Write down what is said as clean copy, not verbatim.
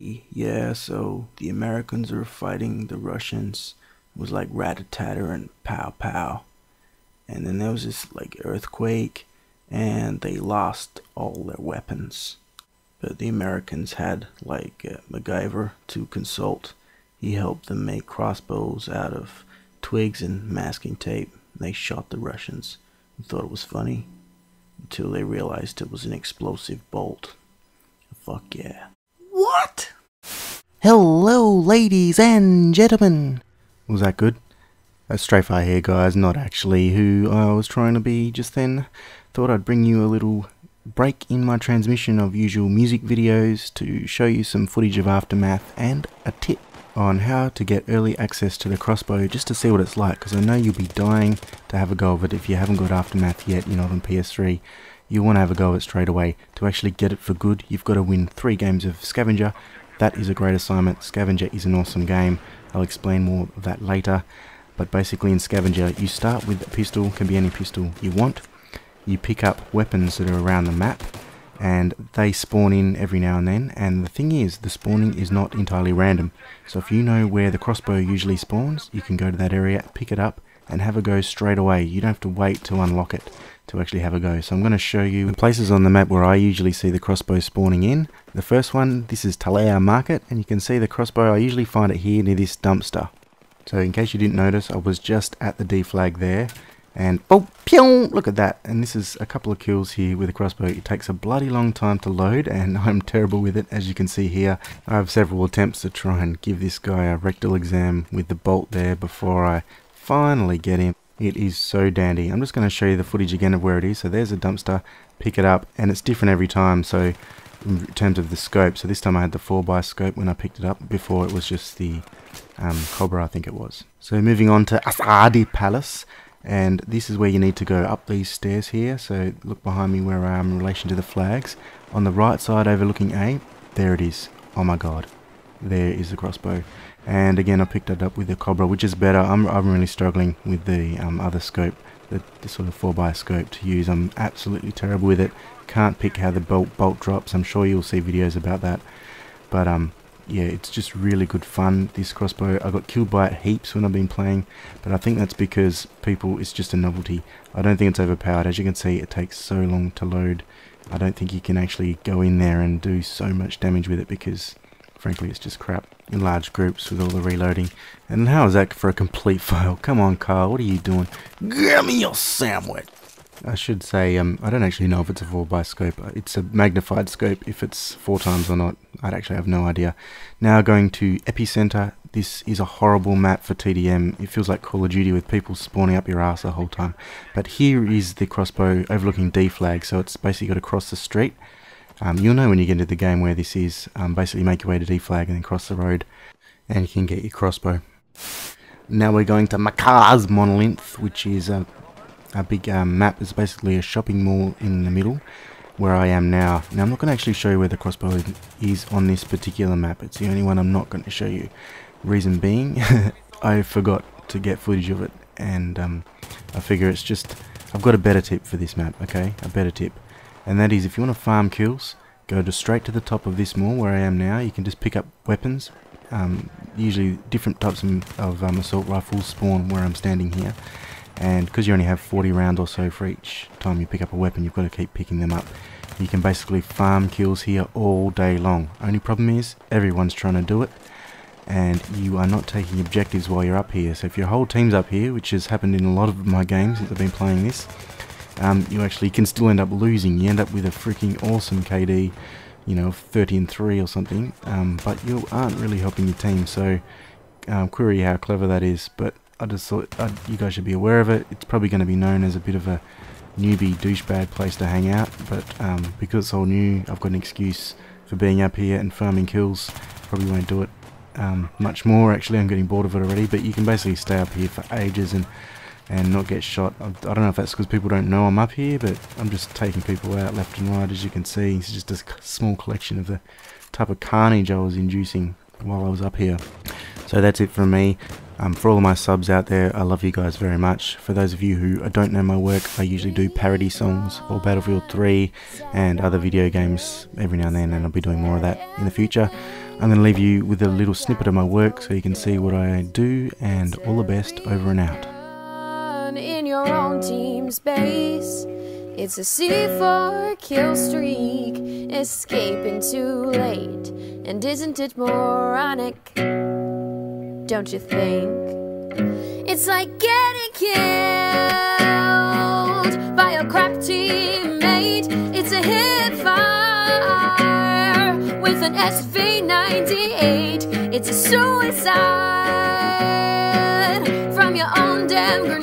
Yeah, so the Americans were fighting the Russians. It was like rat-a-tatter and pow-pow. And then there was this like earthquake, and they lost all their weapons. But the Americans had like MacGyver to consult. He helped them make crossbows out of twigs and masking tape. They shot the Russians and thought it was funny until they realized it was an explosive bolt. Fuck yeah. What? Hello, ladies and gentlemen. Was that good? Stray fire here, guys, not actually who I was trying to be just then. Thought I'd bring you a little break in my transmission of usual music videos to show you some footage of Aftermath and a tip on how to get early access to the crossbow just to see what it's like, because I know you'll be dying to have a go of it. If you haven't got Aftermath yet, you're not on PS3, you want to have a go of it straight away. To actually get it for good, you've got to win 3 games of Scavenger. That is a great assignment. Scavenger is an awesome game. I'll explain more of that later. But basically in Scavenger, you start with a pistol, can be any pistol you want. You pick up weapons that are around the map, and they spawn in every now and then. And the thing is, the spawning is not entirely random. So if you know where the crossbow usually spawns, you can go to that area, pick it up, and have a go straight away. You don't have to wait to unlock it to actually have a go. So I'm going to show you the places on the map where I usually see the crossbow spawning in. The first one, this is Talea Market, and you can see the crossbow. I usually find it here near this dumpster. So in case you didn't notice, I was just at the D flag there, and oh, pew! Look at that. And this is a couple of kills here with a crossbow. It takes a bloody long time to load, and I'm terrible with it, as you can see here. I have several attempts to try and give this guy a rectal exam with the bolt there before I finally get him. It is so dandy. I'm just going to show you the footage again of where it is. So there's a dumpster, pick it up, and it's different every time. So in terms of the scope, so this time I had the 4x scope when I picked it up. Before it was just the Cobra, I think it was. So moving on to Asadi Palace, and this is where you need to go up these stairs here. So look behind me where I am in relation to the flags. On the right side overlooking A, there it is. Oh my god, there is the crossbow. And again, I picked it up with the Cobra, which is better. I'm really struggling with the other scope, the sort of 4x scope to use. I'm absolutely terrible with it. Can't pick how the bolt drops. I'm sure you'll see videos about that. But yeah, it's just really good fun, this crossbow. I got killed by it heaps when I've been playing, but I think that's because it's just a novelty. I don't think it's overpowered. As you can see, it takes so long to load. I don't think you can actually go in there and do so much damage with it because frankly it's just crap in large groups with all the reloading. And how is that for a complete fail? Come on, Carl, what are you doing? Give me your sandwich! I should say, I don't actually know if it's a 4x scope. It's a magnified scope. If it's 4 times or not, I'd actually have no idea. Now going to Epicenter. This is a horrible map for TDM. It feels like Call of Duty with people spawning up your ass the whole time. But here is the crossbow overlooking D flag, so it's basically got to cross the street. You'll know when you get into the game where this is. Basically make your way to D flag and then cross the road, and you can get your crossbow. Now we're going to Makar's Monolith, which is a big map. Is basically a shopping mall in the middle where I am now. Now I'm not going to actually show you where the crossbow is on this particular map. It's the only one I'm not going to show you. Reason being, I forgot to get footage of it, and I figure it's just, I've got a better tip for this map, okay? A better tip. And that is, if you want to farm kills, go straight to the top of this mall where I am now. You can just pick up weapons. Usually different types of assault rifles spawn where I'm standing here. And because you only have 40 rounds or so for each time you pick up a weapon, you've got to keep picking them up. You can basically farm kills here all day long. Only problem is, everyone's trying to do it, and you are not taking objectives while you're up here. So if your whole team's up here, which has happened in a lot of my games since I've been playing this, you actually can still end up losing. You end up with a freaking awesome KD, you know, 30-3 or something, but you aren't really helping your team. So query how clever that is, but I just thought you guys should be aware of it. It's probably going to be known as a bit of a newbie douchebag place to hang out, but because it's all new, I've got an excuse for being up here and farming kills. Probably won't do it much more. Actually, I'm getting bored of it already, but you can basically stay up here for ages and not get shot. I don't know if that's because people don't know I'm up here, but I'm just taking people out left and right. As you can see, it's just a small collection of the type of carnage I was inducing while I was up here. So that's it from me. For all of my subs out there, I love you guys very much. For those of you who don't know my work, I usually do parody songs for Battlefield 3 and other video games every now and then, and I'll be doing more of that in the future. I'm going to leave you with a little snippet of my work so you can see what I do, and all the best, over and out. In your own team's base, it's a C4 kill streak, escaping too late, and isn't it moronic? Don't you think? It's like getting killed by a crap teammate. It's a hip fire with an SV98. It's a suicide from your own damn grenade.